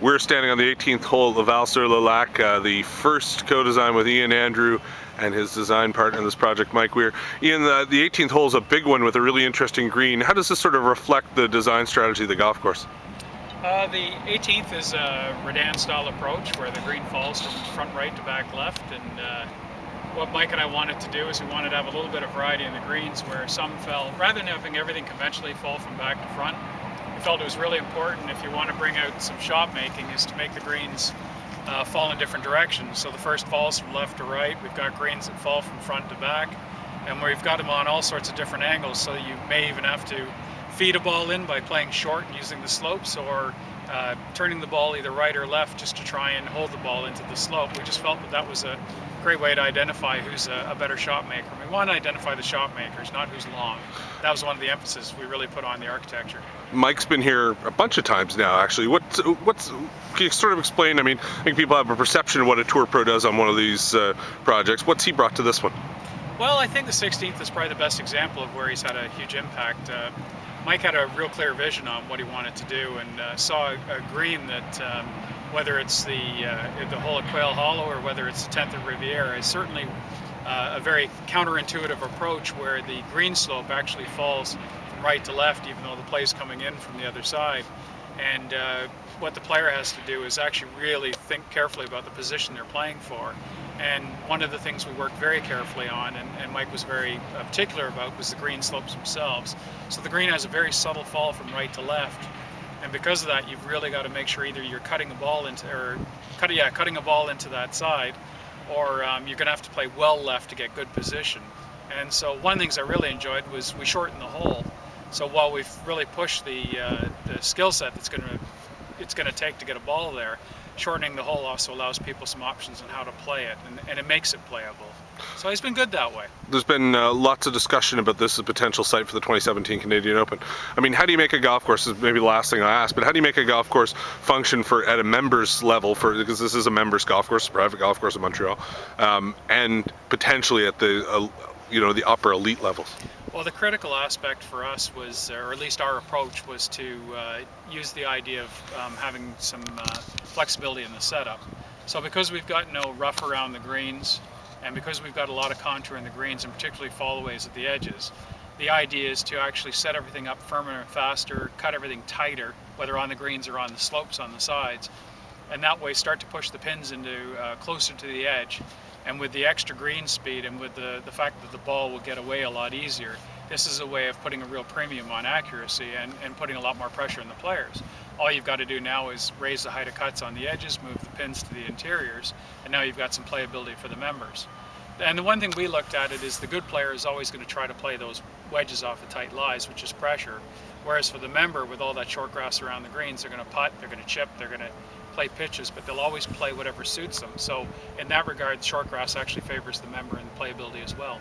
We're standing on the 18th hole at Laval sur le Lac, the first co-design with Ian Andrew and his design partner in this project, Mike Weir. Ian, the 18th hole is a big one with a really interesting green. How does this sort of reflect the design strategy of the golf course? The 18th is a Redan-style approach where the green falls from front right to back left, and what Mike and I wanted to do is we wanted to have a little bit of variety in the greens where some fell, rather than having everything conventionally fall from back to front, we felt it was really important if you want to bring out some shot making is to make the greens fall in different directions. So the first falls from left to right. We've got greens that fall from front to back, and we've got them on all sorts of different angles, so you may even have to feed a ball in by playing short and using the slopes, or turning the ball either right or left just to try and hold the ball into the slope. We just felt that that was a great way to identify who's a better shot maker. We want to identify the shot makers, not who's long. That was one of the emphasis we really put on the architecture. Mike's been here a bunch of times now, actually. What's can you sort of explain? I mean, I think people have a perception of what a tour pro does on one of these projects. What's he brought to this one? Well, I think the 16th is probably the best example of where he's had a huge impact. Mike had a real clear vision on what he wanted to do, and saw a green that, whether it's the hole at Quail Hollow or whether it's the 10th at Riviera, is certainly a very counterintuitive approach where the green slope actually falls from right to left, even though the play's coming in from the other side. And what the player has to do is actually really think carefully about the position they're playing for. And one of the things we worked very carefully on, and Mike was very particular about, was the green slopes themselves. So the green has a very subtle fall from right to left, and because of that, you've really got to make sure either you're cutting a ball into, cutting a ball into that side, or you're going to have to play well left to get good position. And so one of the things I really enjoyed was we shortened the hole. So while we've really pushed the skill set that's it's going to take to get a ball there, shortening the hole also allows people some options on how to play it, and it makes it playable. So it's been good that way. There's been lots of discussion about this as a potential site for the 2017 Canadian Open. I mean, how do you make a golf course, this is maybe the last thing I ask, but how do you make a golf course function at a members level, because this is a members golf course, a private golf course in Montreal, and potentially at the the upper elite levels? Well, the critical aspect for us was, or at least our approach was, to use the idea of having some flexibility in the setup. So because we've got no rough around the greens, and because we've got a lot of contour in the greens, and particularly followays at the edges, the idea is to actually set everything up firmer and faster, cut everything tighter, whether on the greens or on the slopes on the sides, and that way start to push the pins into closer to the edge. And with the extra green speed, and with the fact that the ball will get away a lot easier, this is a way of putting a real premium on accuracy and putting a lot more pressure on the players. All you've got to do now is raise the height of cuts on the edges, move the pins to the interiors, and now you've got some playability for the members. And the one thing we looked at it is the good player is always going to try to play those wedges off the tight lies, which is pressure. Whereas for the member, with all that short grass around the greens, they're going to putt, they're going to chip, they're going to play pitches, but they'll always play whatever suits them. So in that regard, short grass actually favors the member and the playability as well.